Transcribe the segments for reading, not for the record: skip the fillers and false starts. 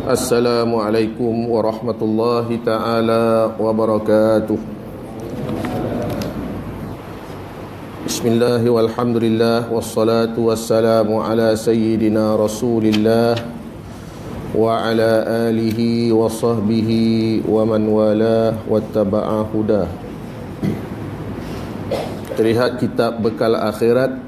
Assalamualaikum warahmatullahi ta'ala wabarakatuh. Bismillah walhamdulillah wassalatu wassalamu ala sayyidina Rasulillah wa ala alihi wa sahbihi wa man wala wattaba'a hudah. Terlihat kitab Bekal Akhirat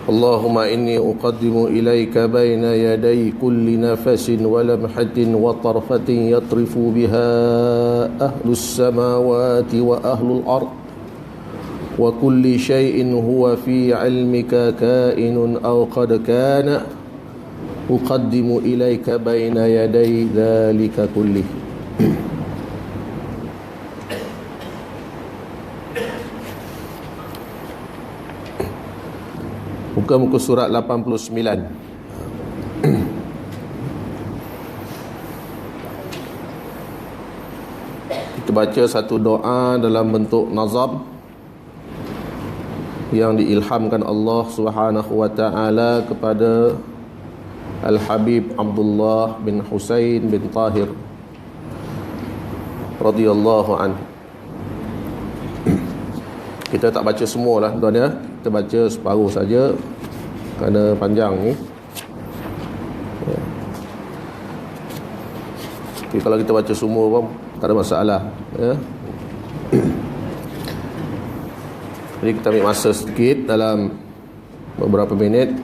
Allahumma inni uqaddimu ilaika baina yaday kulli nafasin wa lamhatin wa tarfatin yatrifu biha ahlus samawati wa ahlul ard wa kulli shay'in huwa fi ilmika kainun aw qad kana uqaddimu ilaika baina yaday dhalika kullih. Muka surat 89. Kita baca satu doa dalam bentuk nazam yang diilhamkan Allah Subhanahu wa taala kepada Al-Habib Abdullah bin Husain bin Tahir radhiyallahu anhu. Kita tak baca semualah tuan ya. Kita baca separuh saja kerana panjang ni. Ya. Okay, kalau kita baca semua pun tak ada masalah ya. Jadi kita ambil masa sedikit dalam beberapa minit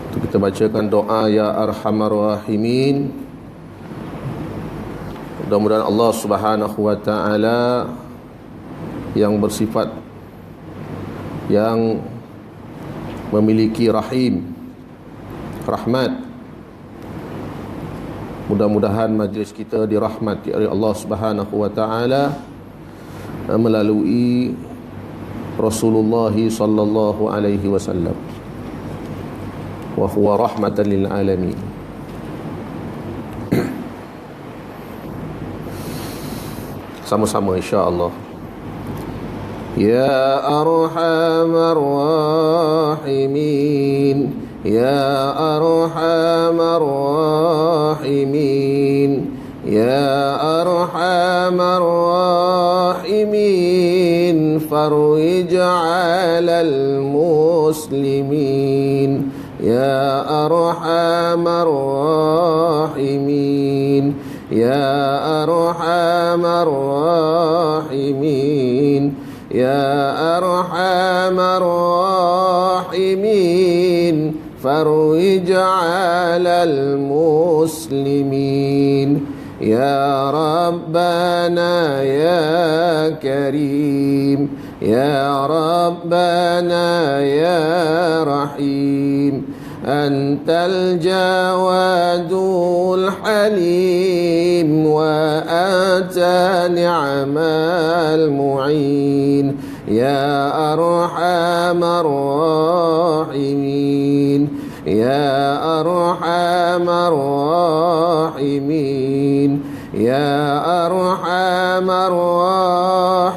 untuk kita bacakan doa ya arhamar rahimin. Mudah-mudahan Allah Subhanahu wa taala yang bersifat yang memiliki rahmat, mudah-mudahan majlis kita dirahmati oleh Allah Subhanahu wa taala melalui Rasulullah sallallahu alaihi wasallam, wa huwa rahmatan lil alamin. Sama-sama insya-Allah. Ya arhamar rahimin, ya arhamar rahimin, ya arhamar rahimin, farwij 'alal muslimin, ya arhamar rahimin, ya arhamar rahimin, ya arhamar rahimin, farwij 'alal muslimin, ya rabbana ya karim, ya rabbana ya rahim, antal jawadul halim wa anta ni'mal mu'in, ya arhamar rahimin, ya arhamar rahimin, ya arhamar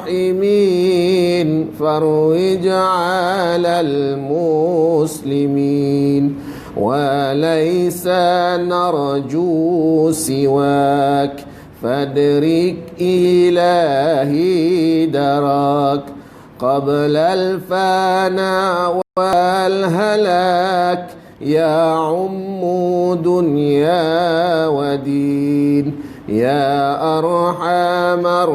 rahimin, farwij 'alal muslimin, wa laysa narju siwak, fadrik ilahi darak, qabla al-fana wal-halak, ya ummu dunya wa din, ya arhamar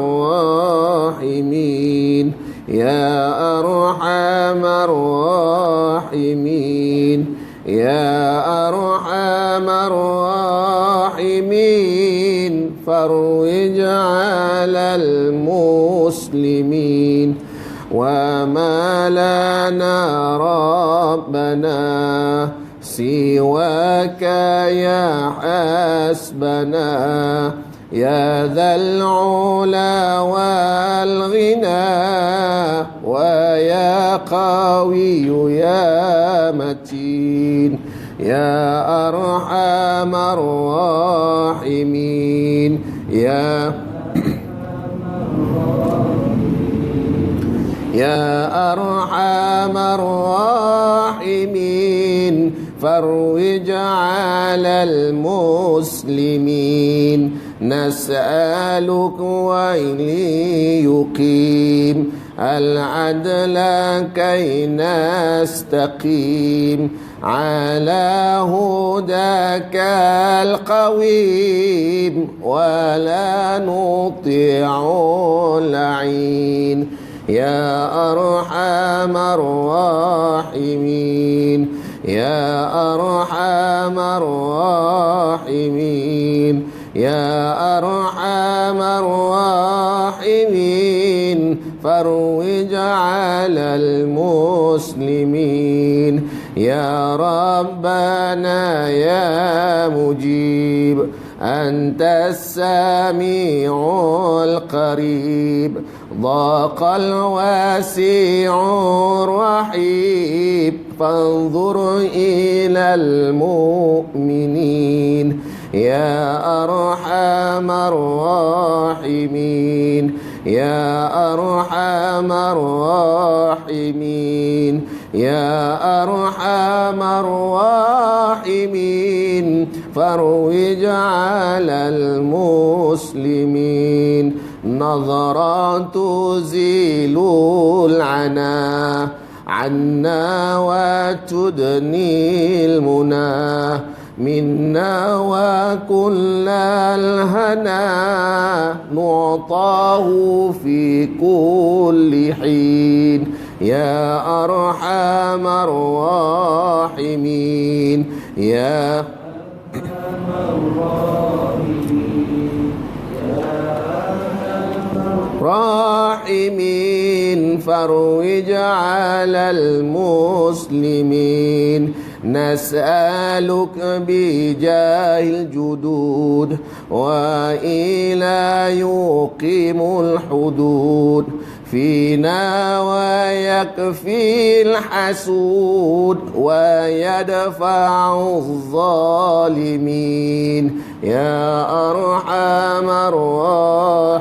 rahimin, ya arhamar rahimin, ya arhamar rahimin, farwij 'alal muslimin, wa ma lana rabbana سواك يا حسبنا يا ذا العلا والغنى ويا قوي يا متين يا أرحم الراحمين يا أرحم الراحمين فارج على المسلمين نسألك وإلي يقيم العدل كي نستقيم على هداك القويم ولا نطيع اللعين يا أرحم الراحمين يا أرحم الراحمين يا أرحم الراحمين فارج على المسلمين يا ربنا يا مجيب أنت السميع القريب ضاق الواسع الرحيم فانظر إلى المؤمنين يا أرحم الراحمين يا أرحم الراحمين يا أرحم الراحمين فارج على المسلمين نظرا تزيل العنا عنا وتدني المنى منا وكل الهنا نعطاه في كل حين يا أرحم الراحمين يا راحمين فارج على المسلمين نسألك بجاه الجدود وإلى يقيم الحدود فينا ويكفي الحسود ويدفع الظالمين يا أرحم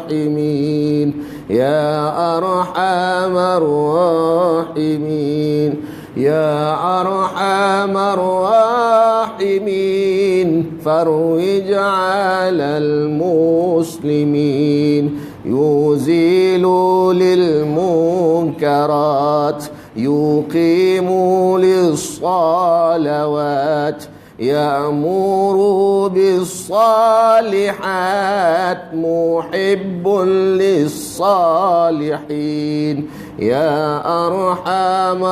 الراحمين يا أرحم الراحمين يا أرحم الراحمين فارج على المسلمين يزيل للمنكرات يقيم للصلوات يأمر بالصالحات محب للصالحين يا أرحم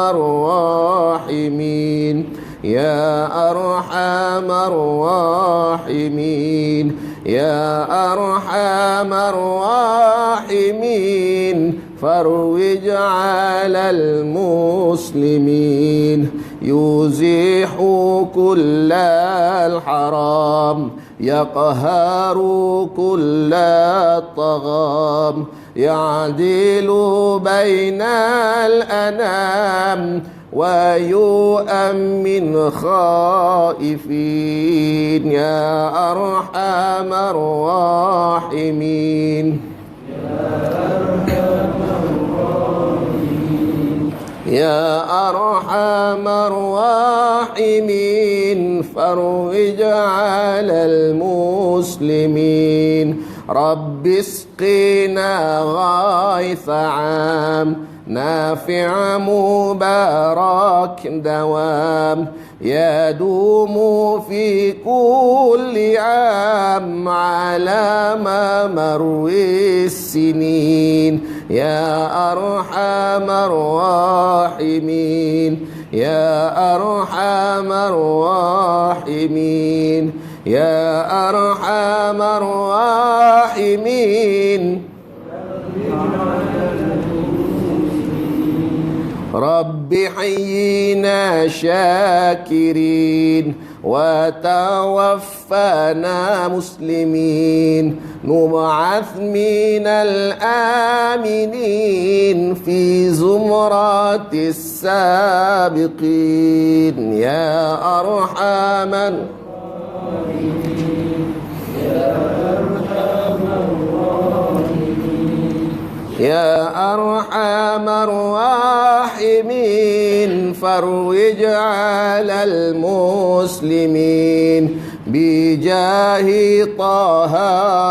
الراحمين يا أرحم الراحمين يا أرحم الراحمين فارج على المسلمين يزيح كل الحرام يقهر كل الطغام يعدل بين الأنام ويؤمن خائفين يا أرحم الراحمين يا أرحم الراحمين فارج على المسلمين رب اسقنا غيث عام نافع مبارك دوام يدوم في كل عام على ممر السنين يا أرحم الراحمين يا أرحم الراحمين يا أرحم الراحمين رب حينا شاكرين وتوفنا مسلمين نبعث من الآمنين في زمرات السابقين يا أرحم يا أرحم الراحمين فرج على المسلمين بجاه طه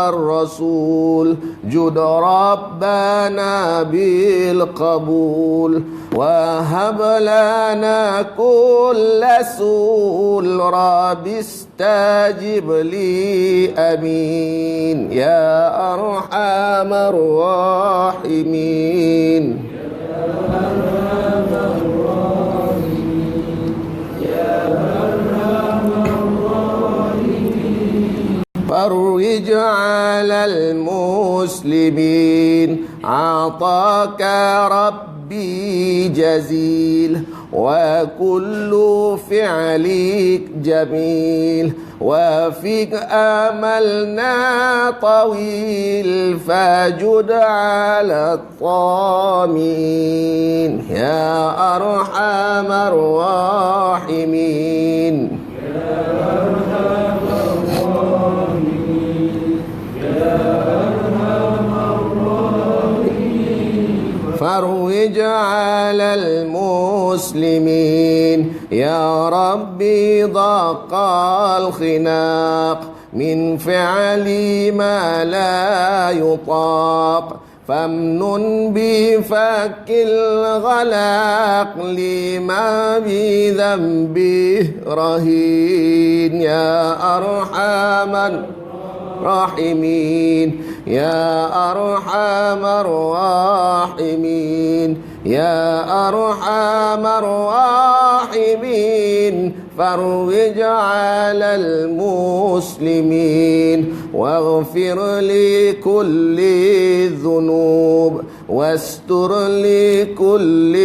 الرسول جد ربنا بالقبول وهب لنا كل سول رب استجب لي أمين يا أرحم الراحمين فرج على المسلمين عطاك ربي جزيل وكل فعلك جميل وفيك أملنا طويل فجد على الطامين يا أرحم الراحمين فروج على المسلمين يا ربي ضاق الخناق من فعل ما لا يطاق فامنن بفك الغلاق لما بذنبه رهين يا أرحم الراحمين يا أرحم الراحمين يا أرحم الراحمين فرج على المسلمين واغفر لكل الذنوب واستر لكل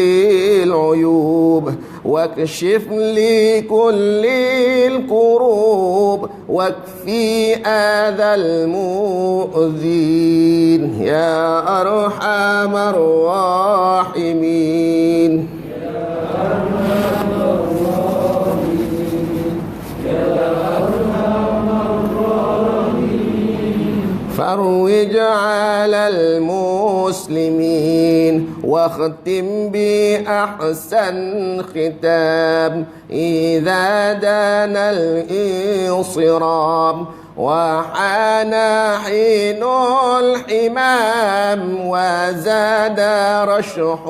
العيوب واكشف لكل الكروب واكفي أذى المؤذين يا أرحم الراحمين فروج على المسلمين واختم بأحسن ختام إذا دان الانصرام وحان حين الحمام وزاد رشح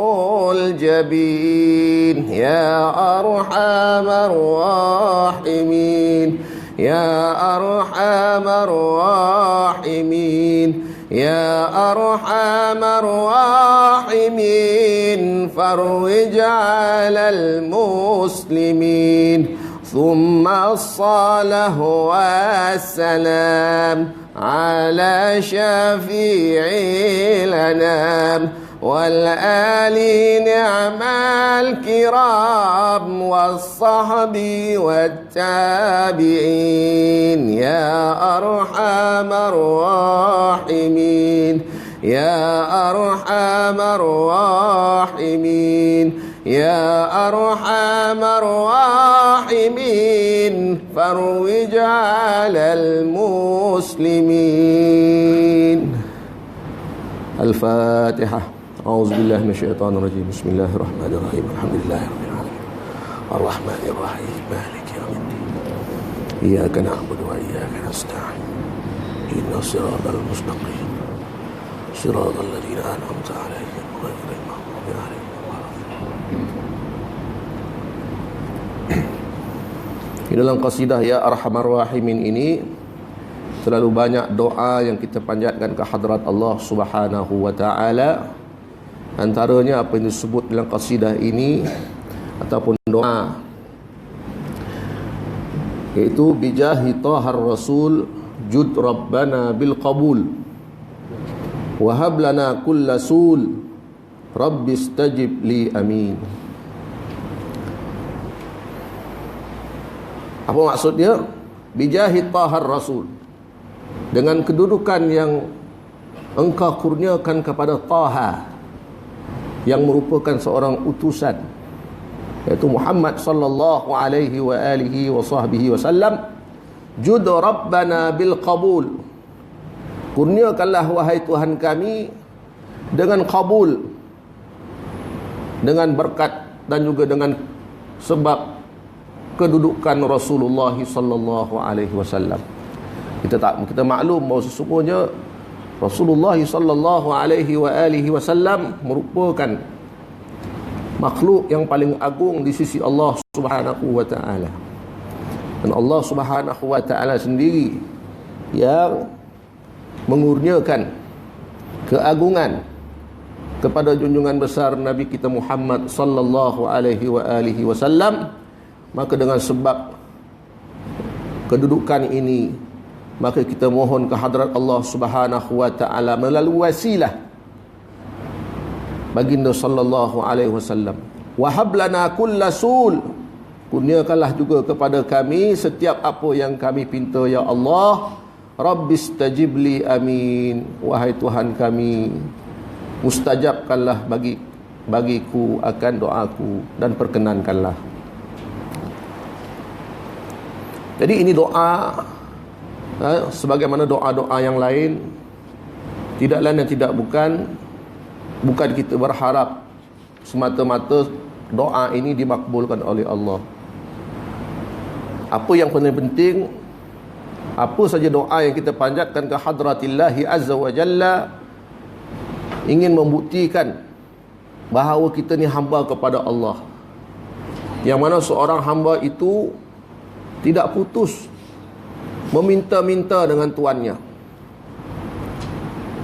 الجبين يا أرحم الراحمين يا أرحم الراحمين يا أرحم الراحمين فرج على المسلمين ثم الصلاة والسلام على شفيع الأنام والآل نعم الكرام والصحب والتابعين يا أرحم الراحمين يا أرحم الراحمين يا أرحم الراحمين فروج على المسلمين. الفاتحة. أعوذ بالله من الشيطان الرجيم. بسم الله الرحمن الرحيم. الحمد لله رب العالمين الرحمن الرحيم مالك يوم الدين إياك نعبد وإياك نستعين إن الصراط المستقيم صراط الذين أنعمت عليهم غير المغضوب عليهم ولا الضالين. Di dalam qasidah Ya Arhamar Rahimin ini terlalu banyak doa yang kita panjatkan ke hadrat Allah Subhanahu wa taala. Antaranya apa yang disebut dalam qasidah ini ataupun doa, yaitu bijahi tahar rasul jud rabbana bil qabul wa hab lana kulla sul rabbi istajib li amin. Apa maksudnya? Bijahid tahar rasul, dengan kedudukan yang engkau kurniakan kepada Taha, yang merupakan seorang utusan, yaitu Muhammad sallallahu alaihi wa alihi wa sahbihi wasallam. Jud rabbana bil qabul, kurniakanlah wahai Tuhan kami dengan qabul, dengan berkat dan juga dengan sebab kedudukan Rasulullah sallallahu alaihi wasallam. Kita maklum bahawa sesungguhnya Rasulullah sallallahu alaihi wa alihi wasallam merupakan makhluk yang paling agung di sisi Allah Subhanahu wa taala. Dan Allah Subhanahu wa taala sendiri yang mengurniakan keagungan kepada junjungan besar Nabi kita Muhammad sallallahu alaihi wa alihi wasallam. Maka dengan sebab kedudukan ini, maka kita mohon kehadrat Allah Subhanahu wa taala melalui wasilah baginda sallallahu alaihi wasallam. Wahab lana kulla sul, kurniakanlah juga kepada kami setiap apa yang kami pinta ya Allah. Rabbistajib li amin, wahai Tuhan kami, mustajabkanlah bagiku akan doaku dan perkenankanlah. Jadi ini doa, sebagaimana doa-doa yang lain, tidak lain dan tidak bukan kita berharap semata-mata doa ini dimakbulkan oleh Allah. Apa yang paling penting, apa saja doa yang kita panjatkan ke hadratillahi azza wa jalla, ingin membuktikan bahawa kita ni hamba kepada Allah, yang mana seorang hamba itu tidak putus meminta-minta dengan tuannya.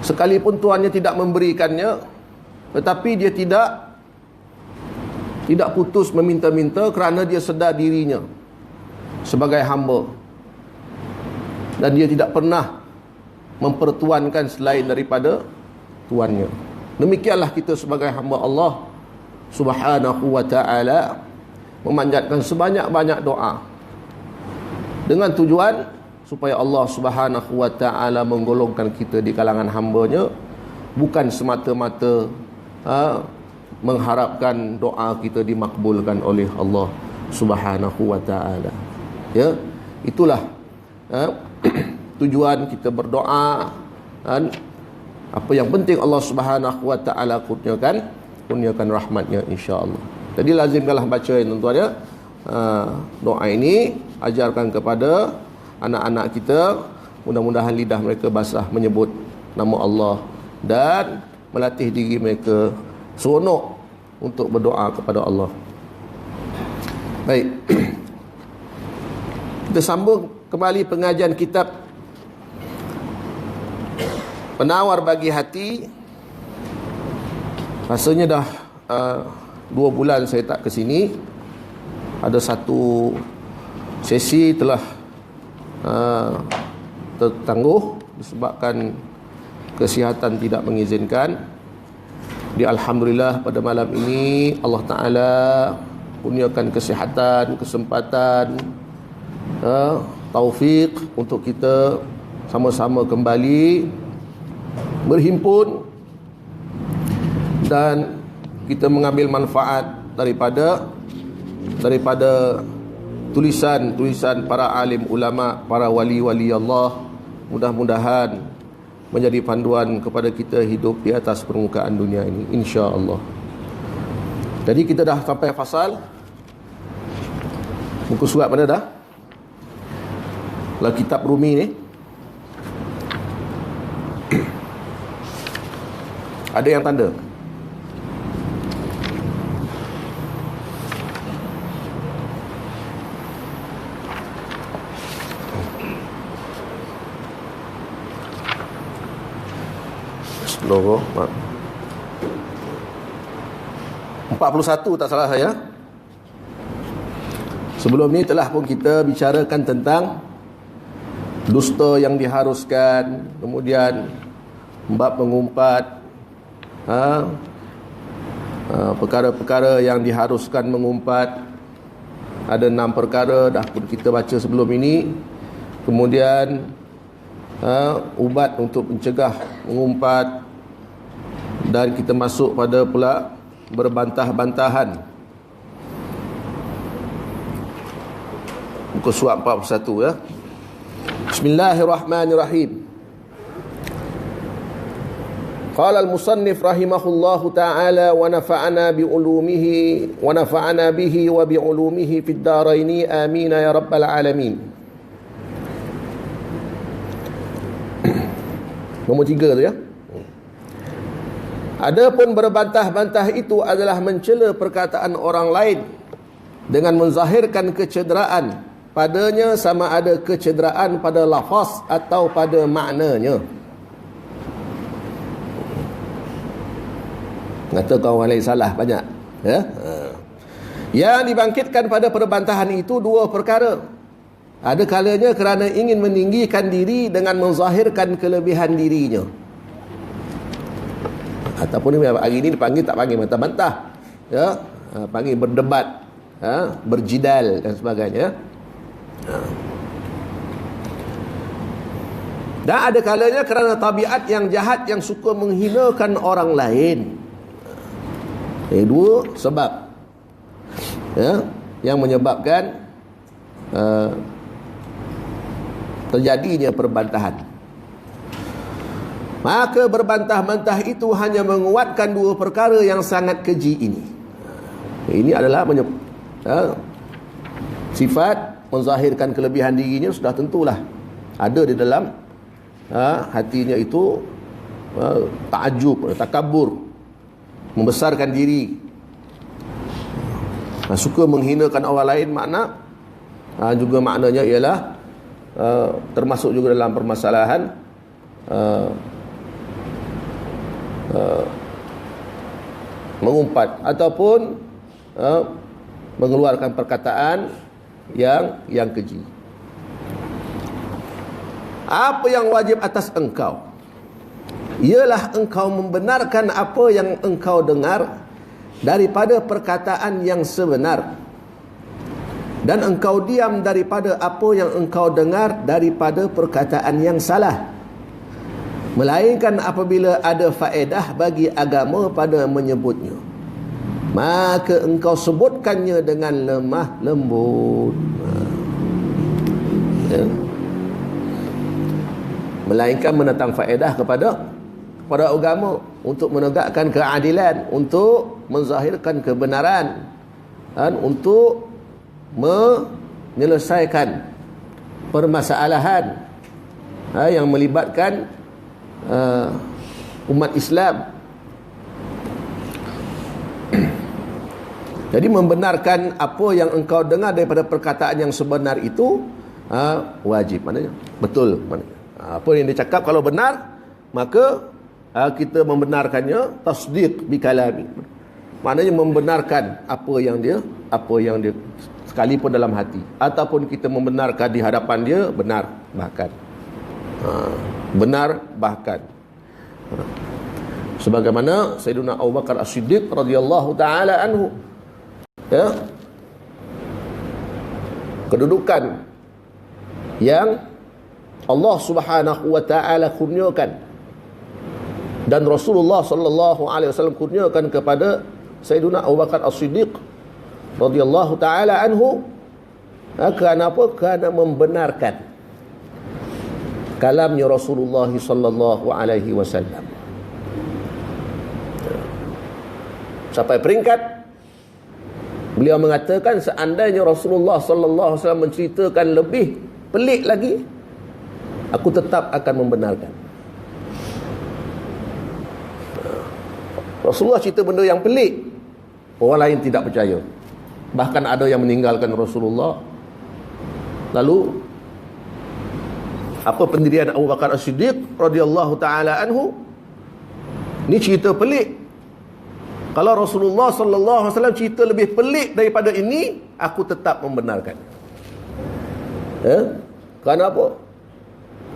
Sekalipun tuannya tidak memberikannya, tetapi dia tidak putus meminta-minta kerana dia sedar dirinya sebagai hamba, dan dia tidak pernah mempertuankan selain daripada tuannya. Demikianlah kita sebagai hamba Allah Subhanahu wa ta'ala memanjatkan sebanyak-banyak doa dengan tujuan supaya Allah Subhanahu wa ta'ala menggolongkan kita di kalangan hamba-Nya, bukan semata-mata mengharapkan doa kita dimakbulkan oleh Allah Subhanahu wa ta'ala. Ya, itulah tujuan kita berdoa. Dan apa yang penting Allah Subhanahu wa ta'ala kurniakan rahmatnya insya-Allah. Jadi lazimkanlah baca tuan-tuan ya. Doa ini ajarkan kepada anak-anak kita, mudah-mudahan lidah mereka basah menyebut nama Allah dan melatih diri mereka seronok untuk berdoa kepada Allah. Baik. Kita sambung kembali pengajian kitab Penawar Bagi Hati. Rasanya dah 2 bulan saya tak ke sini. Ada satu sesi telah tertangguh disebabkan kesihatan tidak mengizinkan. Alhamdulillah pada malam ini Allah Ta'ala kurniakan kesihatan, kesempatan, taufik untuk kita sama-sama kembali berhimpun dan kita mengambil manfaat daripada tulisan-tulisan para alim ulama, para wali-wali Allah. Mudah-mudahan menjadi panduan kepada kita hidup di atas permukaan dunia ini, insya-Allah. Jadi kita dah sampai fasal muka surat mana dah? Lah kitab Rumi ni ada yang tanda? Logo 41 tak salah saya. Sebelum ni telah pun kita bicarakan tentang dusta yang diharuskan, kemudian bab mengumpat, perkara-perkara yang diharuskan mengumpat, Ada 6 perkara dah pun kita baca sebelum ini. Kemudian ubat untuk mencegah mengumpat, dan kita masuk pada pula berbantah-bantahan. Muka surat 41 ya. Bismillahirrahmanirrahim. Qala al-musannif rahimahullahu ta'ala wa nafa'ana bihi wa bi'ulumihi fid daraini amin ya rabbal alamin. Nombor 3 tu ya. Adapun berbantah-bantah itu adalah mencela perkataan orang lain dengan menzahirkan kecederaan padanya, sama ada kecederaan pada lafaz atau pada maknanya. Kata orang lain salah banyak ya? Yang dibangkitkan pada perbantahan itu 2 perkara. Ada kalanya kerana ingin meninggikan diri dengan menzahirkan kelebihan dirinya, ataupun hari ini dipanggil, tak panggil bantah-bantah ya, panggil berdebat, berjidal dan sebagainya. Dan ada kalanya kerana tabiat yang jahat yang suka menghinakan orang lain. 2 sebab ya, yang menyebabkan terjadinya perbantahan. Maka berbantah-bantah itu hanya menguatkan 2 perkara yang sangat keji ini. Ini adalah sifat menzahirkan kelebihan dirinya, sudah tentulah ada di dalam hatinya itu ta'ajub, takabur, membesarkan diri, suka menghinakan orang lain. Juga maknanya ialah termasuk juga dalam permasalahan mengumpat ataupun mengeluarkan perkataan yang keji. Apa yang wajib atas engkau ialah engkau membenarkan apa yang engkau dengar daripada perkataan yang sebenar, dan engkau diam daripada apa yang engkau dengar daripada perkataan yang salah, melainkan apabila ada faedah bagi agama pada menyebutnya, maka engkau sebutkannya dengan lemah lembut. Ya. Melainkan mendatang faedah kepada agama, untuk menegakkan keadilan, untuk menzahirkan kebenaran, dan untuk menyelesaikan permasalahan yang melibatkan umat Islam. Jadi membenarkan apa yang engkau dengar daripada perkataan yang sebenar itu wajib, maknanya betul, maknanya apa yang dia cakap kalau benar, maka kita membenarkannya, tasdiq bi kalami, maknanya membenarkan apa yang dia sekalipun dalam hati, ataupun kita membenarkan di hadapan dia, benar bahkan benar bahkan sebagaimana Sayyidina Abu Bakar As-Siddiq radhiyallahu taala anhu, ya, kedudukan yang Allah Subhanahu wa taala kurniakan dan Rasulullah sallallahu alaihi wasallam kurniakan kepada Sayyidina Abu Bakar As-Siddiq radhiyallahu taala anhu. Kerana apa? Kerana membenarkan kalamnya Rasulullah sallallahu alaihi wasallam. Sampai peringkat beliau mengatakan, seandainya Rasulullah sallallahu alaihi wasallam menceritakan lebih pelik lagi, aku tetap akan membenarkan. Rasulullah cerita benda yang pelik, orang lain tidak percaya, bahkan ada yang meninggalkan Rasulullah. Lalu apa pendirian Abu Bakar As-Siddiq radhiyallahu taala anhu? Ni cerita pelik. Kalau Rasulullah sallallahu alaihi wasallam cerita lebih pelik daripada ini, aku tetap membenarkan. Kerana apa?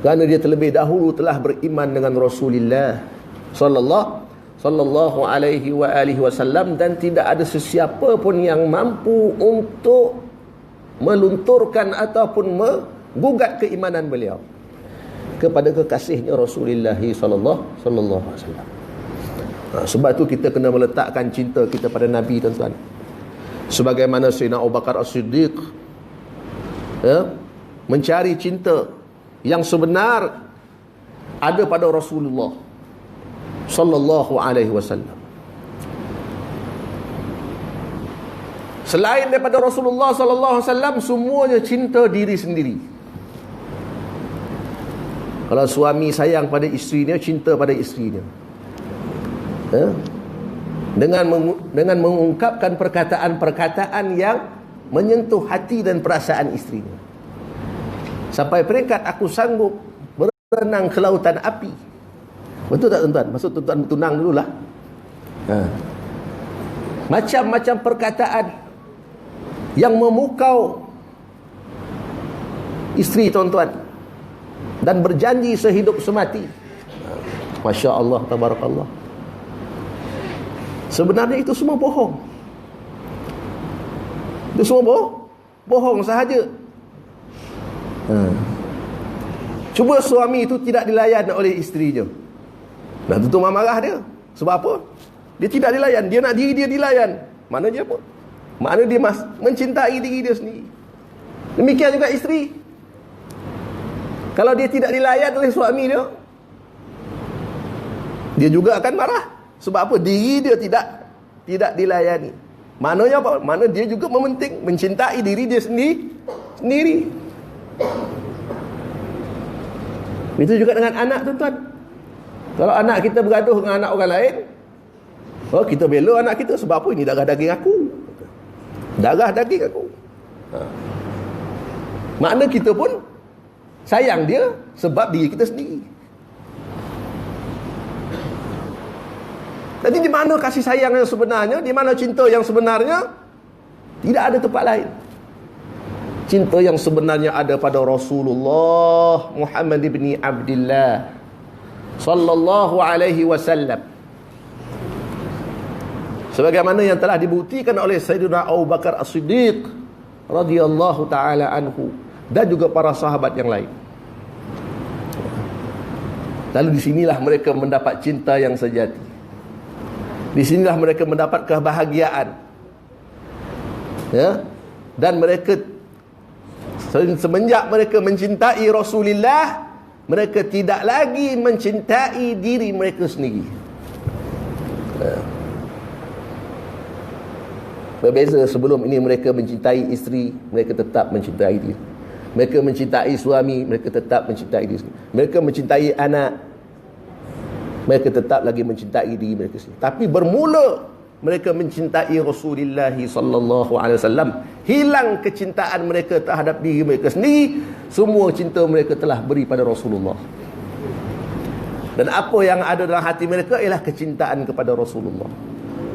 Kerana dia terlebih dahulu telah beriman dengan Rasulullah sallallahu alaihi wa alihi wasallam, dan tidak ada sesiapa pun yang mampu untuk melunturkan ataupun menggugat keimanan beliau kepada kekasihnya Rasulullah sallallahu alaihi wasallam. Sebab tu kita kena meletakkan cinta kita pada Nabi, tuan-tuan. Sebagaimana Sayyidina Abu Bakar As-Siddiq mencari cinta yang sebenar ada pada Rasulullah sallallahu alaihi wasallam. Selain daripada Rasulullah sallallahu alaihi wasallam, semuanya cinta diri sendiri. Kalau suami sayang pada isterinya, cinta pada isterinya. Dengan mengungkapkan perkataan-perkataan yang menyentuh hati dan perasaan isterinya. Sampai peringkat aku sanggup berenang ke lautan api. Betul tak, tuan-tuan? Maksud tuan-tuan bertunang dululah. Macam-macam perkataan yang memukau isteri, tuan-tuan, dan berjanji sehidup semati. Masya Allah, tabarakallah. Sebenarnya itu semua bohong. Itu semua bohong sahaja. Cuba suami itu tidak dilayan oleh isterinya, nah tentu marah dia. Sebab apa? Dia tidak dilayan. Dia nak diri dia dilayan. Maknanya apa? Maknanya dia mencintai diri dia sendiri. Demikian juga isteri. Kalau dia tidak dilayan oleh suami dia, dia juga akan marah. Sebab apa? Diri dia tidak dilayani. Maknanya apa? Maknanya dia juga mencintai diri dia sendiri. Itu juga dengan anak, tuan-tuan. Kalau anak kita bergaduh dengan anak orang lain, kita bela anak kita. Sebab apa? Ini darah daging aku. Darah daging aku. Makna kita pun sayang dia sebab diri kita sendiri. Jadi di mana kasih sayang yang sebenarnya, di mana cinta yang sebenarnya? Tidak ada tempat lain. Cinta yang sebenarnya ada pada Rasulullah Muhammad ibn Abdullah sallallahu alaihi wasallam. Sebagaimana yang telah dibuktikan oleh Sayyidina Abu Bakar As-Siddiq radhiyallahu taala anhu dan juga para sahabat yang lain. Lalu di sinilah mereka mendapat cinta yang sejati. Di sinilah mereka mendapat kebahagiaan. Dan mereka, semenjak mereka mencintai Rasulullah, mereka tidak lagi mencintai diri mereka sendiri. Berbeza, sebelum ini mereka mencintai isteri, mereka tetap mencintai diri. Mereka mencintai suami, mereka tetap mencintai diri. Mereka mencintai anak, mereka tetap lagi mencintai diri mereka sendiri. Tapi bermula mereka mencintai Rasulullah sallallahu alaihi wasallam, hilang kecintaan mereka terhadap diri mereka sendiri, semua cinta mereka telah beri pada Rasulullah. Dan apa yang ada dalam hati mereka ialah kecintaan kepada Rasulullah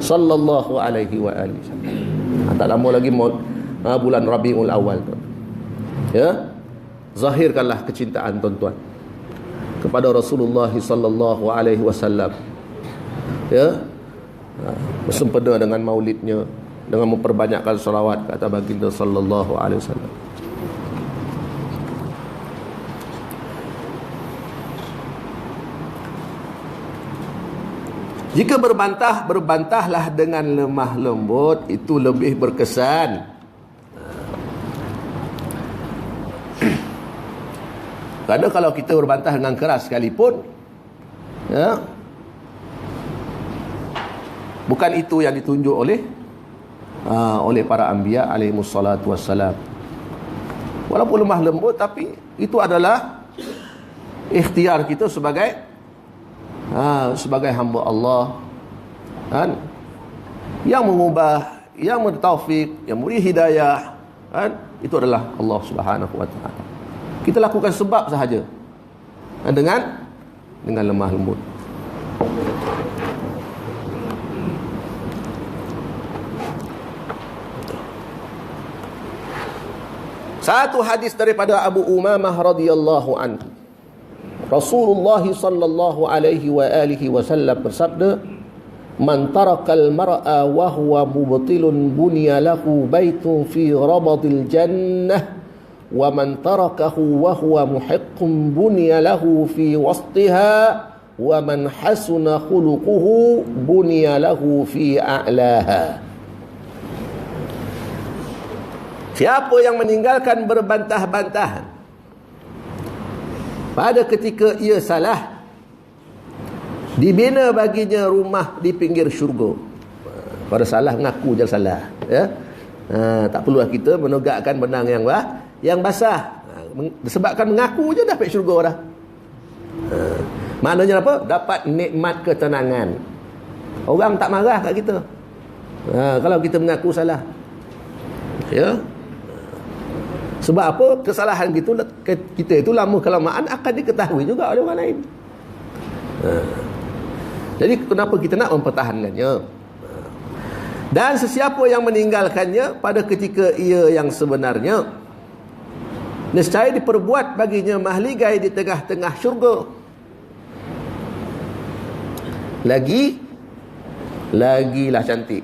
sallallahu alaihi wasallam. Tak lama lagi bulan Rabiul Awal, zahirkanlah kecintaan, tuan-tuan, kepada Rasulullah sallallahu alaihi wasallam. Bersempena dengan maulidnya, dengan memperbanyakkan salawat ke atas baginda sallallahu alaihi wasallam. Jika berbantahlah dengan lemah lembut, itu lebih berkesan. Kerana kalau kita berbantah dengan keras sekalipun, bukan itu yang ditunjuk oleh para anbiya alaihimus salatu wassalam. Walaupun lemah lembut, tapi itu adalah ikhtiar kita sebagai hamba Allah, kan, yang mengubah, yang bertaufik, yang memberi hidayah, kan, itu adalah Allah Subhanahu wa taala. Kita lakukan sebab sahaja, dengan lemah lembut. Satu hadis daripada Abu Umamah radhiyallahu anhu, Rasulullah sallallahu alaihi wa alihi wasallam bersabda, Man tarakal mar'a wa huwa mubtilun bunya lahu baitun fi rabadil jannah wa man tarakahu wa huwa muhiqqun bunya lahu fi wastiha wa man hasuna khuluquhu bunya lahu fi a'laha. Siapa yang meninggalkan berbantah-bantahan pada ketika ia salah, dibina baginya rumah di pinggir syurga. Pada salah mengaku je salah, ya. Tak perlulah kita menegakkan benang yang basah. Disebabkan mengaku je dapat syurga dah. Maknanya apa? Dapat nikmat ketenangan. Orang tak marah kat kita. Kalau kita mengaku salah. Ya. Sebab apa? Kesalahan kita itu lama kelamaan akan diketahui juga oleh orang lain. Jadi kenapa kita nak mempertahankannya? Dan sesiapa yang meninggalkannya pada ketika ia yang sebenarnya, nescaya diperbuat baginya mahligai di tengah-tengah syurga. Lagilah cantik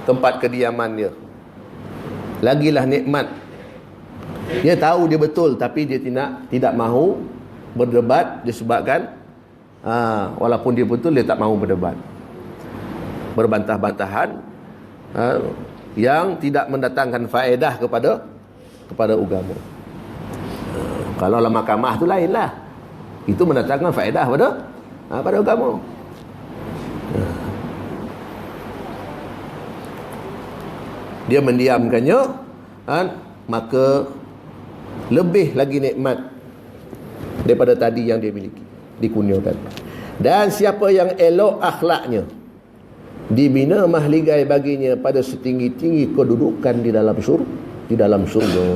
tempat kediaman dia. Lagilah nikmat. Dia tahu dia betul, tapi dia tidak mahu berdebat disebabkan walaupun dia betul, dia tak mahu berdebat, berbantah-bantahan yang tidak mendatangkan faedah kepada agama. Kalau dalam mahkamah tu lainlah, itu mendatangkan faedah pada agama. Dia mendiamkannya, maka lebih lagi nikmat daripada tadi yang dia miliki, dikurniakan. Dan siapa yang elok akhlaknya, dibina mahligai baginya pada setinggi-tinggi kedudukan di dalam syurga.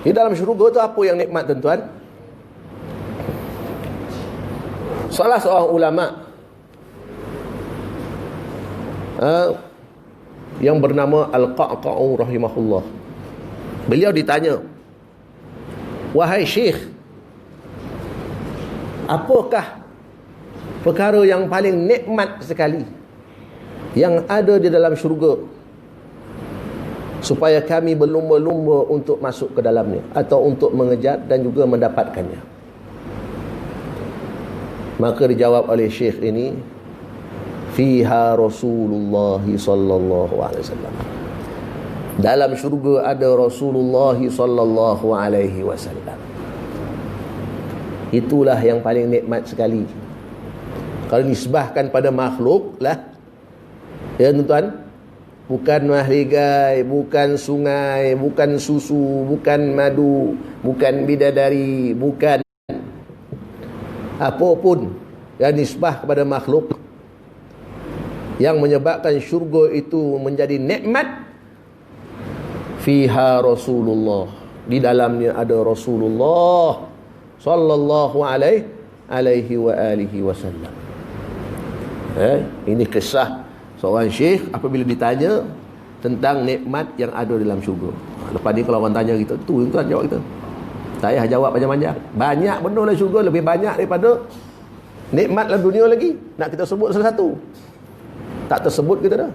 Di dalam syurga tu apa yang nikmat, tuan-tuan? Salah seorang ulama yang bernama Al-Qa'qa'u rahimahullah, beliau ditanya, wahai Syekh, apakah perkara yang paling nikmat sekali yang ada di dalam syurga, supaya kami berlumba-lumba untuk masuk ke dalamnya atau untuk mengejar dan juga mendapatkannya? Maka dijawab oleh Syekh ini, fiha Rasulullah sallallahu alaihi wasallam. Dalam syurga ada Rasulullah sallallahu alaihi wasallam. Itulah yang paling nikmat sekali. Kalau nisbahkan pada makhluk lah, ya tuan-tuan, bukan mahligai, bukan sungai, bukan susu, bukan madu, bukan bidadari, bukan apapun yang nisbah kepada makhluk yang menyebabkan syurga itu menjadi nikmat. Fiha Rasulullah, di dalamnya ada Rasulullah sallallahu alaihi wa alihi wasallam. Ini kisah seorang syekh apabila ditanya tentang nikmat yang ada dalam syurga. Lepas ni kalau orang tanya kita, tu tuan jawab kita. Tak payah jawab panjang-panjang. Banyak benda dalam syurga, lebih banyak daripada nikmat dalam dunia lagi. Nak kita sebut salah satu, tak tersebut kita dah.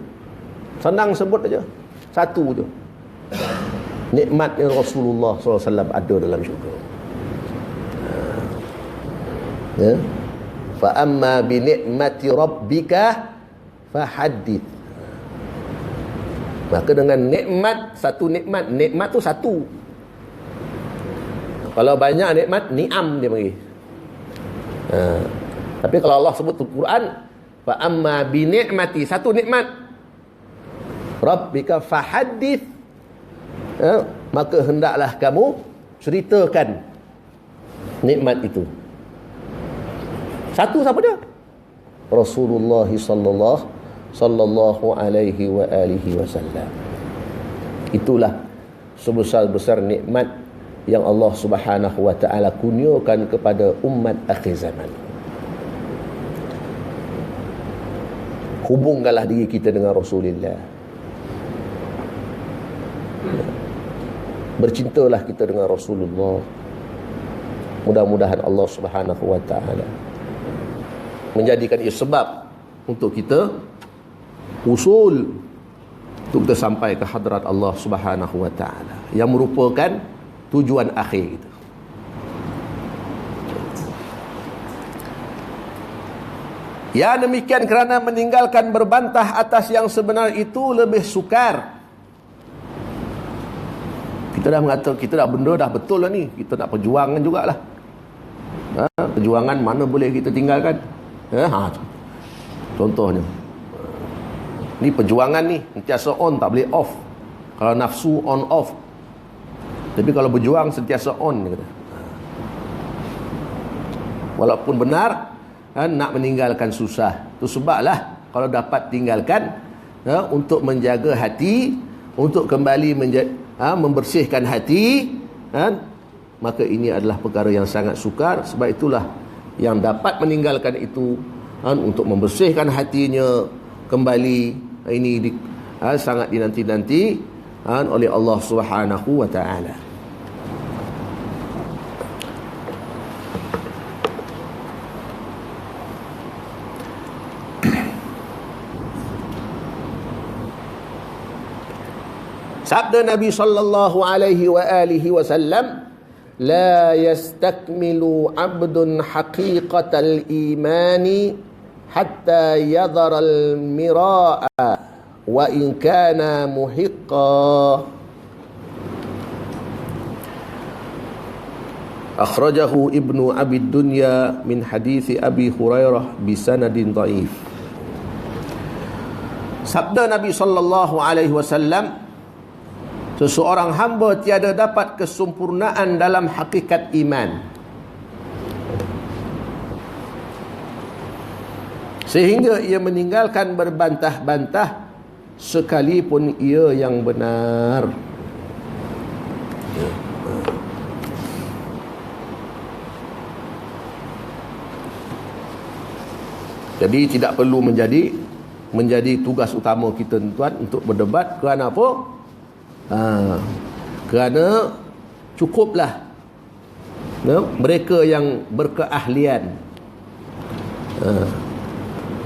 Senang sebut aja satu je. Nikmat yang Rasulullah SAW ada dalam syurga. Ya. Fa amma bi ni'mati rabbika fahaddits. Maka dengan nikmat, satu nikmat tu satu. Kalau banyak nikmat, ni'am dia panggil. Tapi kalau Allah sebut tu Quran, fa amma bi ni'mati, satu nikmat, rabbika fahaddits, maka hendaklah kamu ceritakan nikmat itu. Satu siapa dia? Rasulullah sallallahu alaihi wa alihi wasallam. Itulah sebesar-besar nikmat yang Allah Subhanahu wa taala kurniakan kepada umat akhir zaman. Hubungkanlah diri kita dengan Rasulullah. Bercintalah kita dengan Rasulullah. Mudah-mudahan Allah Subhanahu wa taala menjadikan ia sebab untuk kita usul, untuk kita sampai ke hadrat Allah Subhanahu wa taala, yang merupakan tujuan akhir kita. Ya, demikian kerana meninggalkan berbantah atas yang sebenar itu lebih sukar. Kita dah mengatakan, kita dah benda dah betul lah ni, kita nak perjuangan jugalah. Perjuangan mana boleh kita tinggalkan? Contohnya, ni perjuangan ni sentiasa on, tak boleh off. Kalau nafsu on off, tapi kalau berjuang sentiasa on, kata. Walaupun benar, nak meninggalkan susah. Itu sebablah kalau dapat tinggalkan, untuk menjaga hati, untuk kembali membersihkan hati, maka ini adalah perkara yang sangat sukar. Sebab itulah yang dapat meninggalkan itu, untuk membersihkan hatinya kembali, ini sangat dinanti-nanti oleh Allah Subhanahu wa taala. Sabda Nabi sallallahu alaihi wa alihi wasallam, la yastakmilu 'abdun haqiqatal imani hatta yadhara al-mira'a wa in kana muhiqqa. Akhrajahu Ibnu Abi Dunya min hadits Abi Hurairah bi sanadin dhaif. Sabda Nabi sallallahu alaihi wasallam, seseorang hamba tiada dapat kesempurnaan dalam hakikat iman sehingga ia meninggalkan berbantah-bantah sekalipun ia yang benar. Jadi tidak perlu menjadi tugas utama kita, tuan, untuk berdebat. Kerana apa? Kerana cukuplah mereka yang berkeahlian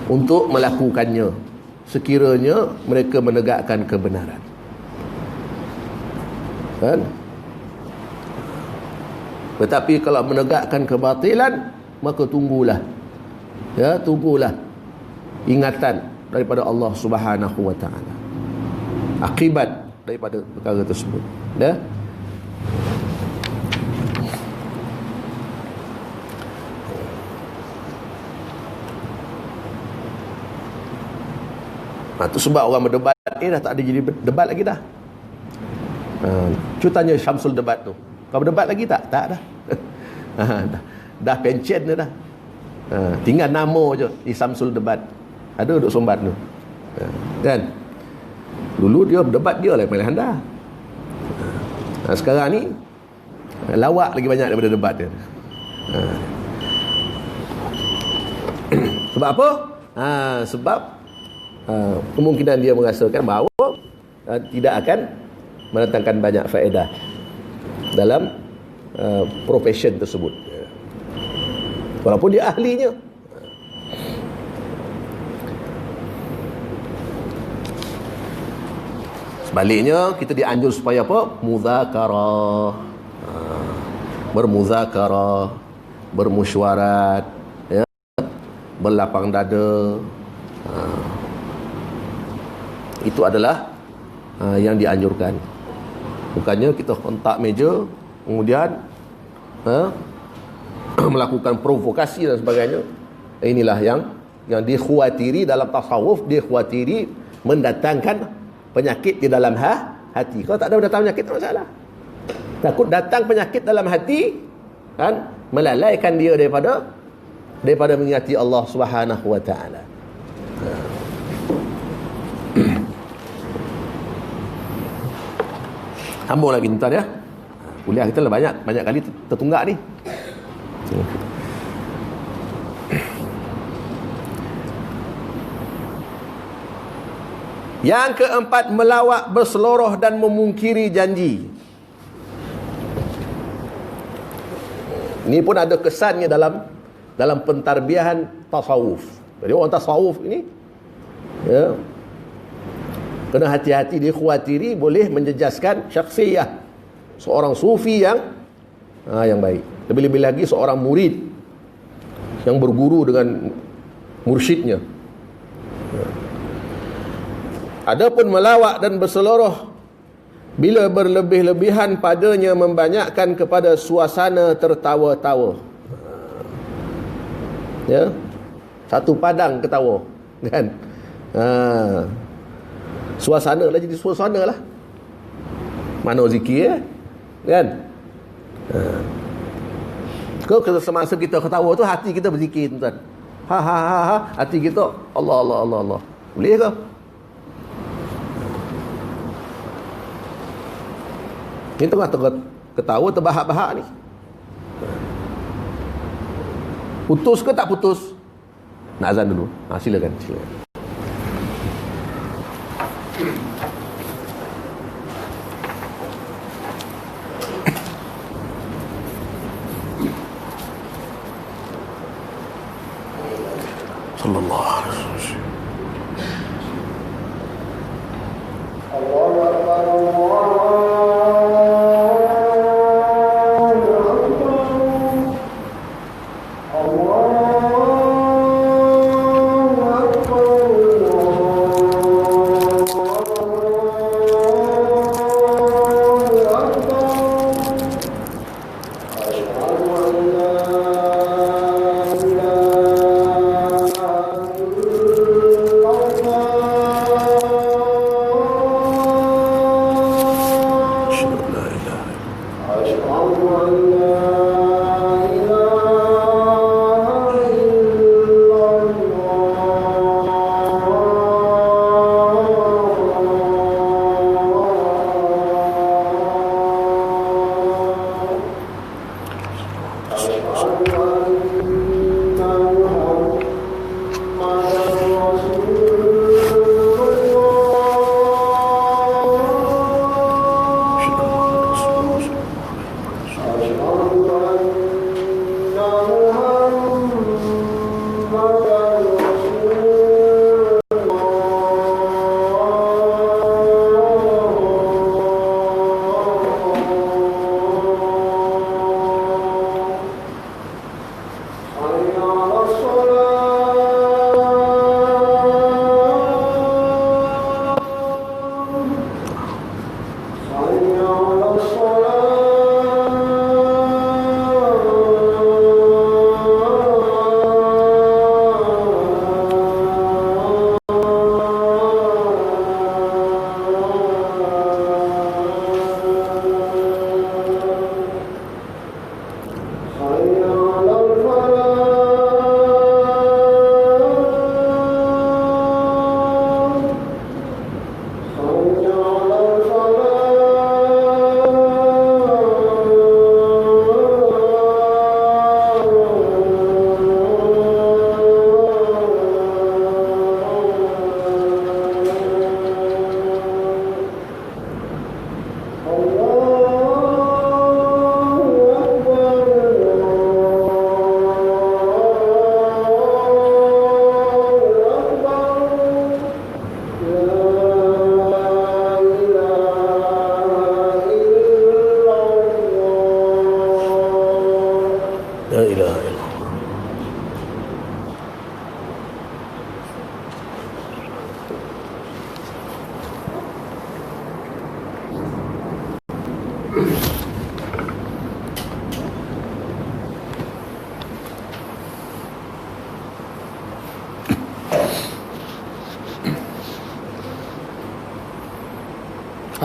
untuk melakukannya, sekiranya mereka menegakkan kebenaran. Tetapi kalau menegakkan kebatilan, maka tunggulah ingatan daripada Allah Subhanahu wa taala, akibat daripada perkara tersebut. Itu sebab orang berdebat dah tak ada jadi debat lagi dah. Cuba tanya Syamsul debat tu, kau berdebat lagi tak? Tak dah. Dah pencen dah. Tinggal nama je di Syamsul debat. Ada duduk sombat tu. Kan? Dulu dia berdebat, dia lah yang paling handal. Sekarang ni lawak lagi banyak daripada debat dia. Sebab apa? Sebab kemungkinan dia merasakan bahawa tidak akan mendatangkan banyak faedah dalam profession tersebut, walaupun dia ahlinya. Sebaliknya, kita dianjur supaya apa? Muzakarah, bermuzakarah, bermusyawarat, berlapang dada. Itu adalah yang dianjurkan. Bukannya kita kontak meja, kemudian melakukan provokasi dan sebagainya. Inilah yang dikhawatiri dalam tasawuf, dikhawatiri mendatangkan penyakit di dalam hati. Kalau tak ada datang penyakit, tak masalah. Takut datang penyakit dalam hati, kan, melalaikan dia daripada mengingati Allah Subhanahu wa taala. Sambung lagi tuan ya. Kuliah kita lah banyak kali tertunggak ni. Yang keempat, melawak, berseloroh dan memungkiri janji. Ini pun ada kesannya dalam pentarbiahan tasawuf. Jadi orang tasawuf ini kena hati-hati, dia khawatiri boleh menjejaskan syakhsiyah seorang sufi yang baik. Lebih-lebih lagi seorang murid yang berguru dengan mursyidnya. Adapun melawak dan berseloroh bila berlebih-lebihan padanya membanyakkan kepada suasana tertawa-tawa. Ya. Satu padang ketawa, kan? Suasana lah, jadi suasana lah. Mana zikir, kan? Kau semasa kita ketawa tu hati kita berzikir, tuan. Hati kita Allah Allah Allah Allah. Boleh ke? Ini tengah-tengah ketawa terbahak-bahak ni. Putus ke tak putus? Nak azan dulu. Silakan. Sallallahu alaihi wasallam. Allahu akbar, Allahu akbar.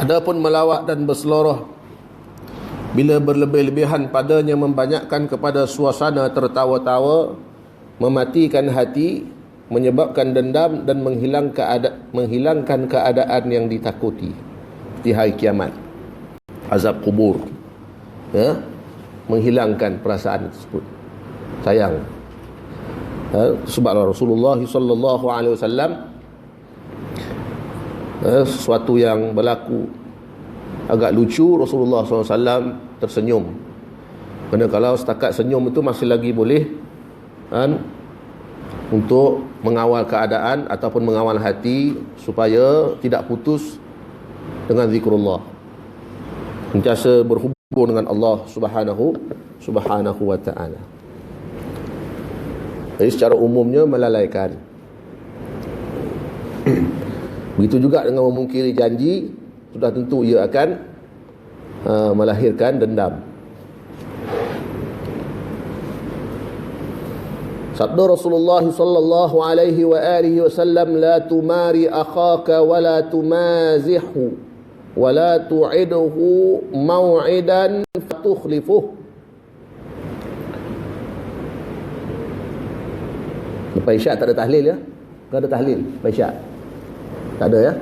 Adapun melawak dan berseloroh bila berlebih-lebihan padanya membanyakkan kepada suasana tertawa-tawa, mematikan hati, menyebabkan dendam dan menghilangkan keadaan yang ditakuti di hari kiamat, azab kubur, menghilangkan perasaan tersebut. Sayang, sebab Rasulullah sallallahu alaihi wasallam sesuatu yang berlaku agak lucu, Rasulullah SAW tersenyum. Kerana kalau setakat senyum itu masih lagi boleh kan, untuk mengawal keadaan ataupun mengawal hati supaya tidak putus dengan zikrullah, sentiasa berhubung dengan Allah subhanahu wa ta'ala. Jadi secara umumnya melalaikan. Begitu juga dengan memungkiri janji, sudah tentu ia akan melahirkan dendam. Sabda Rasulullah sallallahu alaihi wa alihi wasallam, la tumari akhaka wa la tumazihu wa la tu'idhu maw'idan fatukhlifuh. Lepas isyak tak ada tahlil ya? Tak ada tahlil lepas isyak? Tak ada ya?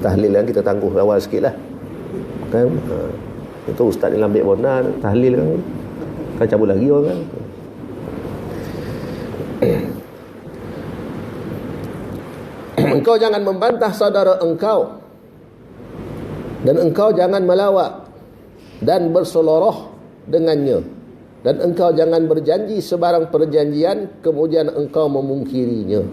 Tahlil yang kita tangguh awal sikit lah kan? Itu ustaz ni lambik bona tahlil kan cabut lagi orang kan. Engkau jangan membantah saudara engkau, dan engkau jangan melawak dan berseloroh dengannya, dan engkau jangan berjanji sebarang perjanjian kemudian engkau memungkirinya.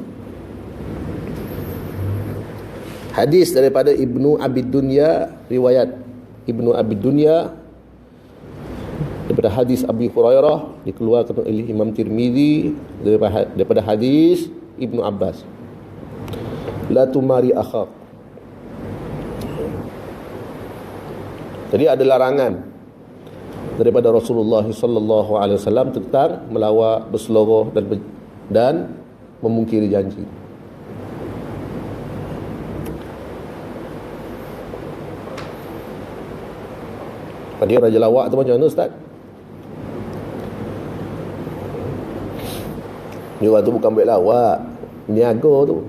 Hadis daripada Ibnu Abi Dunya, riwayat Ibnu Abi Dunya daripada hadis Abi Hurairah, dikeluarkan oleh Imam Tirmizi daripada hadis Ibnu Abbas. La tumari akhak. Jadi ada larangan daripada Rasulullah sallallahu alaihi wasallam tentang melawak, berseloroh dan memungkiri janji. Tadi raja lawak tu macam mana ustaz? Dia tu bukan baik lawak, niaga tu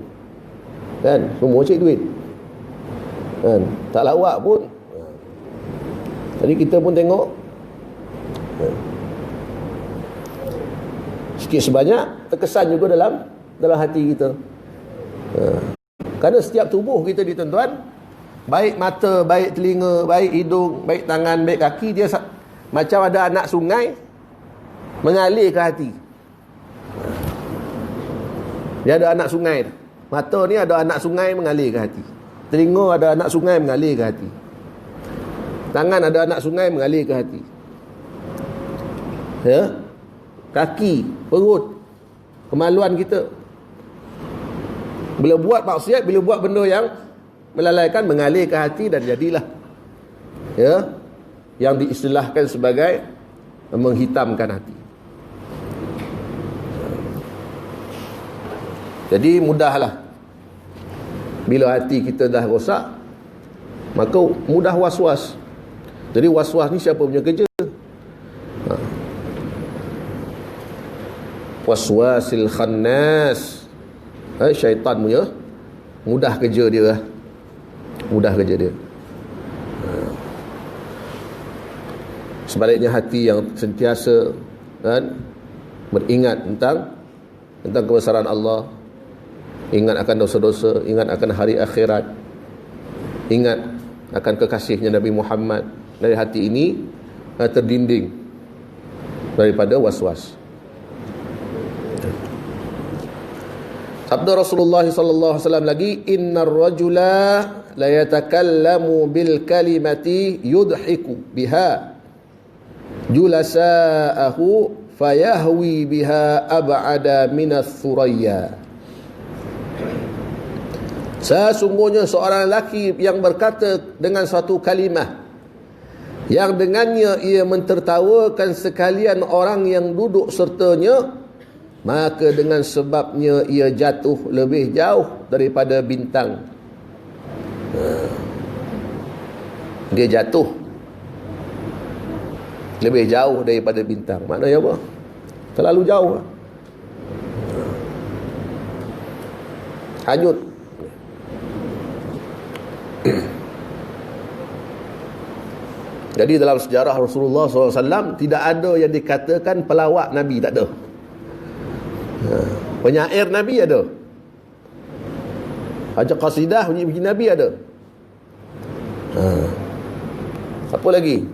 kan, semua cek duit kan, tak lawak pun. Jadi kita pun tengok sikit sebanyak terkesan juga dalam hati kita. Kerana setiap tubuh kita ni tuan-tuan, baik mata, baik telinga, baik hidung, baik tangan, baik kaki, dia macam ada anak sungai mengalir ke hati. Dia ada anak sungai. Mata ni ada anak sungai mengalir ke hati. Telinga ada anak sungai mengalir ke hati. Tangan ada anak sungai mengalir ke hati. Ya? Kaki, perut, kemaluan kita. Bila buat maksiat, bila buat benda yang melalaikan, mengalir ke hati dan jadilah ya, yang diistilahkan sebagai menghitamkan hati. Jadi mudahlah bila hati kita dah rosak, maka mudah was-was. Jadi was-was ni siapa punya kerja? Waswasil khannas, syaitan punya mudah kerja dia. Mudah kerja dia. Sebaliknya hati yang sentiasa kan beringat tentang kebesaran Allah, ingat akan dosa-dosa, ingat akan hari akhirat, ingat akan kekasihnya Nabi Muhammad, dari hati ini terdinding daripada was-was. Sabda Rasulullah sallallahu alaihi wasallam lagi, innar rajula la yatakallamu bil kalimati yudhiku biha julasa'ahu fayahwi biha ab'ada minas thuraya. Sesungguhnya seorang lelaki yang berkata dengan suatu kalimah yang dengannya ia mentertawakan sekalian orang yang duduk sertanya, maka dengan sebabnya ia jatuh lebih jauh daripada bintang. Dia jatuh lebih jauh daripada bintang. Maknanya apa? Terlalu jauh. Hanyut. Jadi dalam sejarah Rasulullah SAW tidak ada yang dikatakan pelawak Nabi, tak ada. Penyair Nabi ada. Baca qasidah bunyi Nabi ada. Apa lagi?